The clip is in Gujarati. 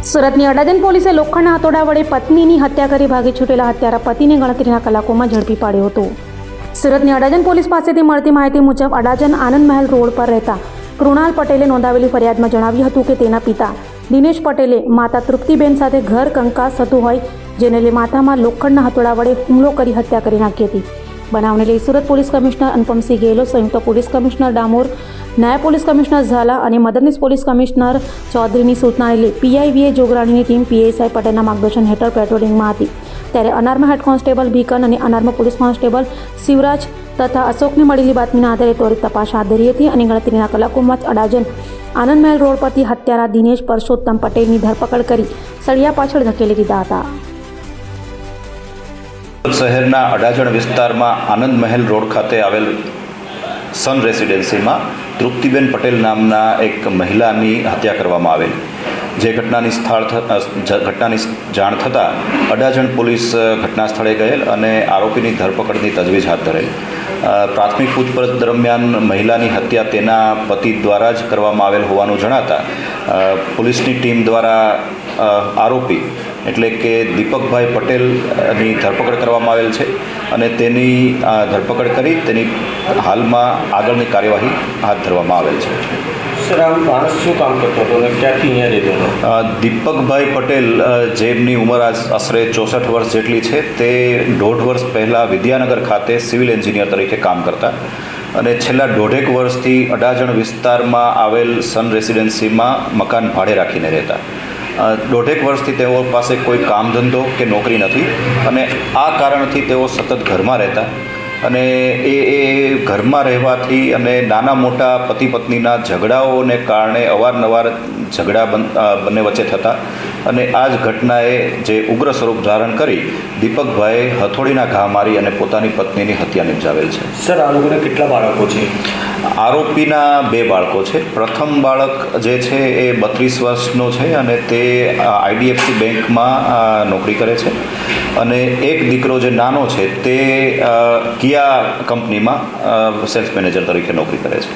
સુરતની અડાજણ પોલીસે લોખંડના હાથોડા વડે પત્નીની હત્યા કરી ભાગી છૂટેલા હત્યારા પતિને ગણતરીના કલાકોમાં ઝડપી પાડ્યો હતો. સુરતની અડાજણ પોલીસ પાસેથી મળતી માહિતી મુજબ અડાજણ આનંદ મહેલ રોડ પર રહેતા કૃણાલ પટેલે નોંધાવેલી ફરિયાદમાં જણાવ્યું હતું કે તેના પિતા દિનેશ પટેલે માતા તૃપ્તિબેન સાથે ઘર કંકાસ થતું હોય, જેને લઈ માથામાં લોખંડના હાથોડા વડે હુમલો કરી હત્યા કરી નાખી હતી. બનાવને લઈ સુરત પોલીસ કમિશનર અનુપમસિંહ ગેહલોત, સંયુક્ત પોલીસ કમિશનર ડામોર, નાયબ પોલીસ કમિશનર ઝાલા અને મદદનીશ પોલીસ કમિશનર ચૌધરીની સૂચનાને લઈ પીઆઈવીએ જોગરાણીની ટીમ પીએસઆઈ પટેલના માર્ગદર્શન હેઠળ પેટ્રોલિંગમાં હતી. ત્યારે અનારમાં હેડ કોન્સ્ટેબલ બીકન અને અનારમાં પોલીસ કોન્સ્ટેબલ શિવરાજ તથા અશોકને મળેલી બાતમીના આધારે ત્વરિત તપાસ હાથ ધરી હતી અને ગણતરીના કલાકોમાં જ અડાજણ આનંદ મહેલ રોડ પરથી હત્યારા દિનેશ પરસોત્તમ પટેલની ધરપકડ કરી સળિયા પાછળ ધકેલી દીધા હતા. શહેરના અડાજણ વિસ્તારમાં આનંદ મહેલ રોડ ખાતે આવેલ સન રેસિડેન્સીમાં તૃપ્તિબેન પટેલ નામના એક મહિલાની હત્યા કરવામાં આવેલી. જે ઘટનાની જાણ થતાં અડાજણ પોલીસ ઘટના સ્થળે ગયેલ અને આરોપીની ધરપકડની તજવીજ હાથ ધરેલ. પ્રાથમિક પૂછપરછ દરમિયાન મહિલાની હત્યા તેના પતિ દ્વારા જ કરવામાં આવેલ હોવાનું જણાતા પોલીસની ટીમ દ્વારા આરોપી એટલે કે દીપકભાઈ પટેલની ધરપકડ કરવામાં આવેલ છે અને તેની ધરપકડ કરી તેની હાલમાં આગળની કાર્યવાહી હાથ ધરવામાં આવેલ છે. સર, આ માણસ શું કામ કરતો હતો અને ક્યાંથી અહીંયા રહેતો હતો? દીપકભાઈ પટેલ, જેમની ઉંમર આશરે 64 વર્ષ જેટલી છે, તે 1.5 વર્ષ પહેલાં વિદ્યાનગર ખાતે સિવિલ એન્જિનિયર તરીકે કામ કરતા અને છેલ્લા 1.5 વર્ષથી અડાજણ વિસ્તારમાં આવેલ સન રેસિડેન્સીમાં મકાન ભાડે રાખીને રહેતા. 1.5 વર્ષથી તેઓ પાસે કોઈ કામ ધંધો કે નોકરી નથી અને આ કારણથી તેઓ સતત ઘરમાં રહેતા અને એ ઘરમાં રહેવાથી અને નાના મોટા પતિ પત્નીના ઝઘડાઓને કારણે અવારનવાર ઝઘડા બંને વચ્ચે થતા અને આ જ ઘટનાએ જે ઉગ્ર સ્વરૂપ ધારણ કરી દીપકભાઈએ હથોડીના ઘા મારી અને પોતાની પત્નીની હત્યા નિપજાવેલ છે. સર, આ લોકોને કેટલા બાળકો છે? આરોપીના 2 બાળકો છે. પ્રથમ બાળક જે છે એ 32 વર્ષનો છે અને તે આઈડીએફસી બેંકમાં નોકરી કરે છે અને એક દીકરો જે નાનો છે તે કિયા કંપનીમાં સેલ્સ મેનેજર તરીકે નોકરી કરે છે.